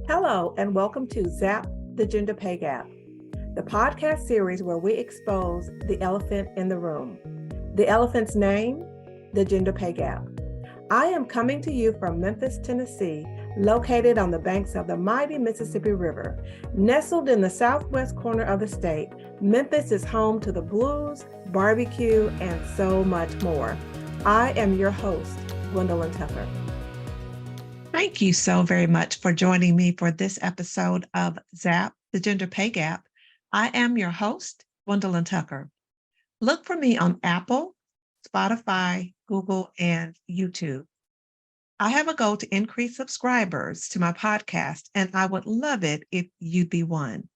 Hello, and welcome to Zap the Gender Pay Gap, the podcast series where we expose the elephant in the room. The elephant's name, the gender pay gap. I am coming to you from Memphis, Tennessee, located on the banks of the mighty Mississippi River. Nestled in the southwest corner of the state, Memphis is home to the blues, barbecue, and so much more. I am your host, Gwendolyn Tucker. Thank you so very much for joining me for this episode of Zap, the Gender Pay Gap. I am your host, Gwendolyn Tucker. Look for me on Apple, Spotify, Google, and YouTube. I have a goal to increase subscribers to my podcast, and I would love it if you'd be one.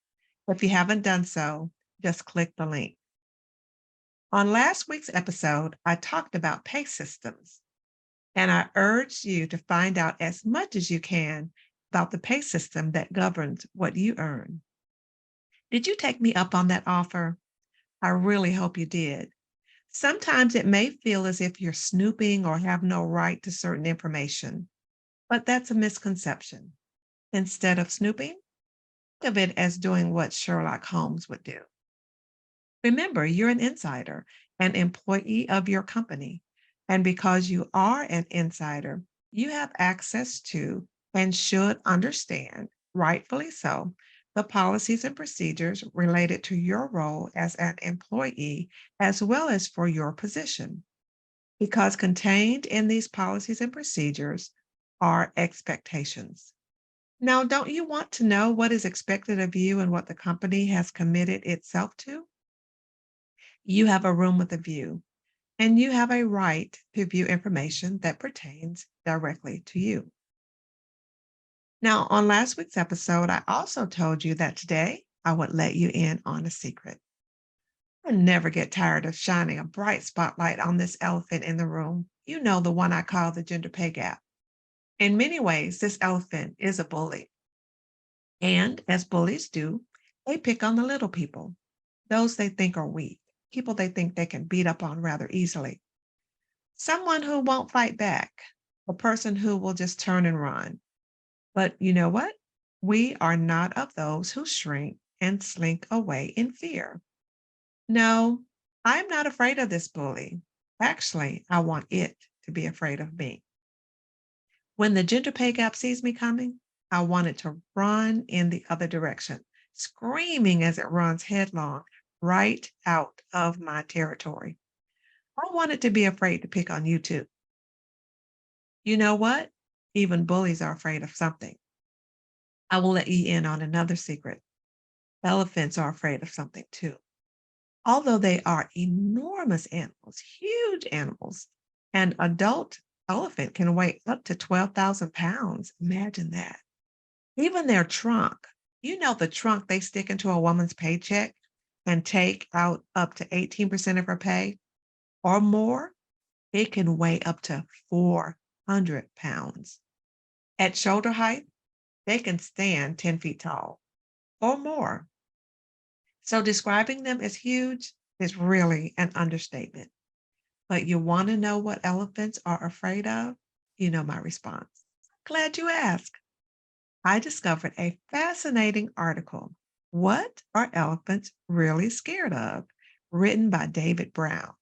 If you haven't done so, just click the link. On last week's episode, I talked about pay systems. And I urge you to find out as much as you can about the pay system that governs what you earn. Did you take me up on that offer? I really hope you did. Sometimes it may feel as if you're snooping or have no right to certain information, but that's a misconception. Instead of snooping, think of it as doing what Sherlock Holmes would do. Remember, you're an insider, an employee of your company. And because you are an insider, you have access to and should understand, rightfully so, the policies and procedures related to your role as an employee, as well as for your position. Because contained in these policies and procedures are expectations. Now, don't you want to know what is expected of you and what the company has committed itself to? You have a room with a view, and you have a right to view information that pertains directly to you. Now, on last week's episode, I also told you that today I would let you in on a secret. I never get tired of shining a bright spotlight on this elephant in the room. You know, the one I call the gender pay gap. In many ways, this elephant is a bully. And as bullies do, they pick on the little people, those they think are weak, people they think they can beat up on rather easily. Someone who won't fight back, a person who will just turn and run. But you know what? We are not of those who shrink and slink away in fear. No, I'm not afraid of this bully. Actually, I want it to be afraid of me. When the gender pay gap sees me coming, I want it to run in the other direction, screaming as it runs headlong right out of my territory. I want it to be afraid to pick on you too. You know what? Even bullies are afraid of something. I will let you in on another secret. Elephants are afraid of something too. Although they are enormous animals, huge animals, an adult elephant can weigh up to 12,000 pounds. Imagine that. Even their trunk, the trunk they stick into a woman's paycheck and take out up to 18% of her pay or more, it can weigh up to 400 pounds. At shoulder height, they can stand 10 feet tall or more. So describing them as huge is really an understatement. But you want to know what elephants are afraid of? You know my response. Glad you asked. I discovered a fascinating article. What are elephants really scared of? Written by David Brown.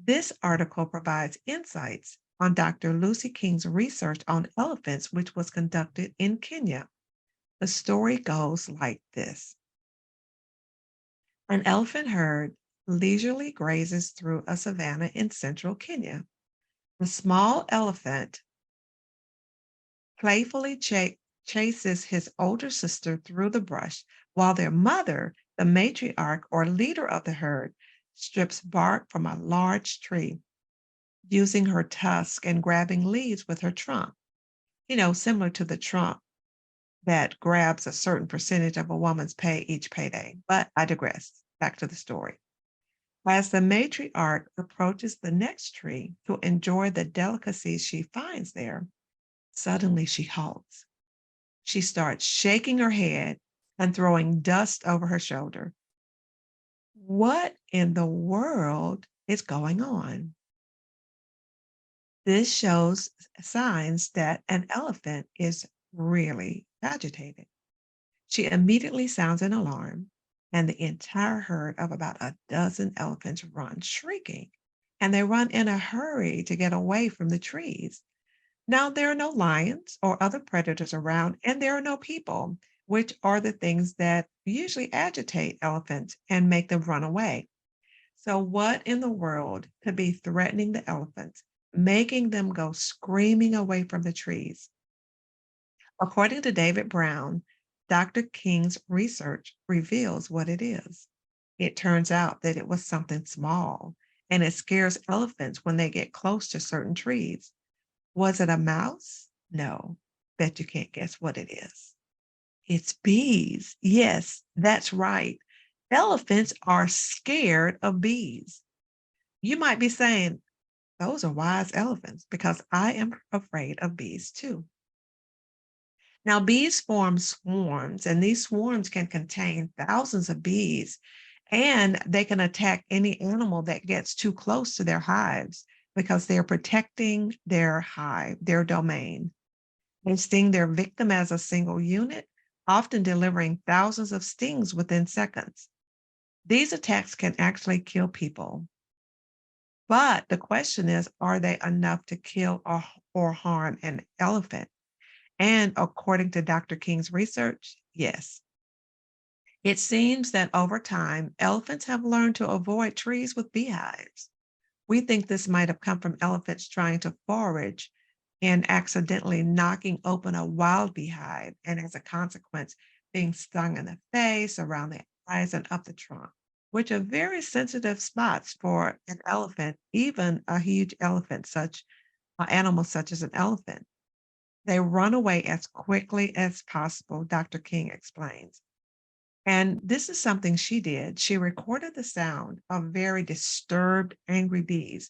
This article provides insights on Dr. Lucy King's research on elephants, which was conducted in Kenya. The story goes like this. An elephant herd leisurely grazes through a savanna in central Kenya. The small elephant playfully chases his older sister through the brush, while their mother, the matriarch or leader of the herd, strips bark from a large tree, using her tusk and grabbing leaves with her trunk, similar to the trunk that grabs a certain percentage of a woman's pay each payday. But I digress. Back to the story. As the matriarch approaches the next tree to enjoy the delicacies she finds there, suddenly she halts. She starts shaking her head and throwing dust over her shoulder. What in the world is going on? This shows signs that an elephant is really agitated. She immediately sounds an alarm, and the entire herd of about a dozen elephants run shrieking, and they run in a hurry to get away from the trees. Now, there are no lions or other predators around, and there are no people, which are the things that usually agitate elephants and make them run away. So, what in the world could be threatening the elephants, making them go screaming away from the trees? According to David Brown, Dr. King's research reveals what it is. It turns out that it was something small, and it scares elephants when they get close to certain trees. Was it a mouse? No. Bet you can't guess what it is. It's bees. Yes, that's right. Elephants are scared of bees. You might be saying, those are wise elephants, because I am afraid of bees too. Now, bees form swarms, and these swarms can contain thousands of bees, and they can attack any animal that gets too close to their hives because they're protecting their hive, their domain. They sting their victim as a single unit, often delivering thousands of stings within seconds. These attacks can actually kill people. But the question is, are they enough to kill or harm an elephant? And according to Dr. King's research, yes. It seems that over time, elephants have learned to avoid trees with beehives. We think this might have come from elephants trying to forage and accidentally knocking open a wild beehive, and as a consequence, being stung in the face, around the eyes, and up the trunk, which are very sensitive spots for an elephant, even a huge elephant, such an animal such as an elephant. They run away as quickly as possible, Dr. King explains. And this is something she did. She recorded the sound of very disturbed, angry bees,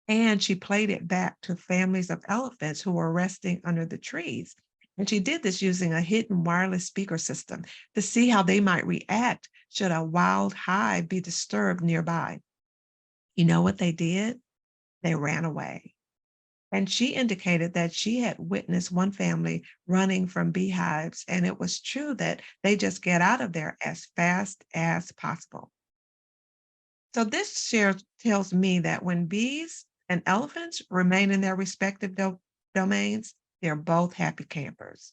and she played it back to families of elephants who were resting under the trees. And she did this using a hidden wireless speaker system to see how they might react should a wild hive be disturbed nearby. You know what they did? They ran away. And she indicated that she had witnessed one family running from beehives, and it was true that they just get out of there as fast as possible. So this tells me that when bees and elephants remain in their respective domains, they're both happy campers.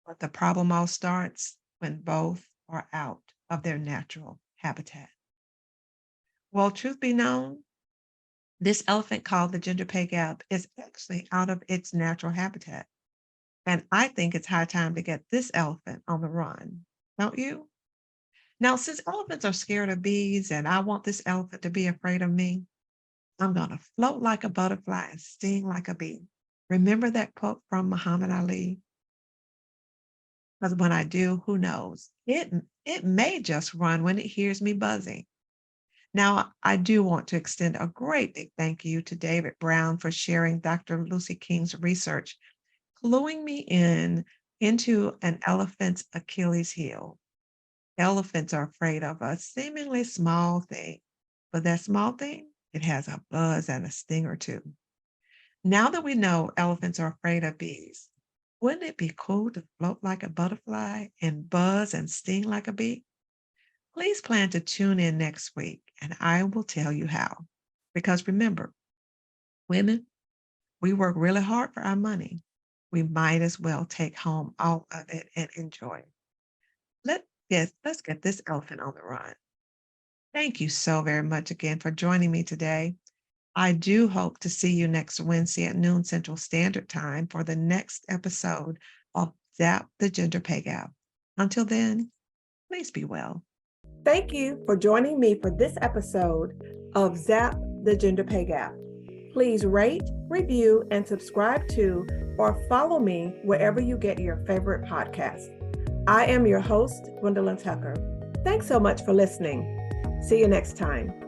But the problem all starts when both are out of their natural habitat. Well, truth be known, this elephant called the gender pay gap is actually out of its natural habitat. And I think it's high time to get this elephant on the run. Don't you? Now, since elephants are scared of bees and I want this elephant to be afraid of me, I'm going to float like a butterfly and sting like a bee. Remember that quote from Muhammad Ali? Because when I do, who knows? It may just run when it hears me buzzing. Now, I do want to extend a great big thank you to David Brown for sharing Dr. Lucy King's research, cluing me into an elephant's Achilles heel. Elephants are afraid of a seemingly small thing, but that small thing, it has a buzz and a sting or two. Now that we know elephants are afraid of bees, wouldn't it be cool to float like a butterfly and buzz and sting like a bee? Please plan to tune in next week and I will tell you how. Because remember, women, we work really hard for our money. We might as well take home all of it and enjoy it. Let's get this elephant on the run. Thank you so very much again for joining me today. I do hope to see you next Wednesday at noon Central Standard Time for the next episode of Zap the Gender Pay Gap. Until then, please be well. Thank you for joining me for this episode of Zap the Gender Pay Gap. Please rate, review, and subscribe to or follow me wherever you get your favorite podcast. I am your host, Gwendolyn Tucker. Thanks so much for listening. See you next time.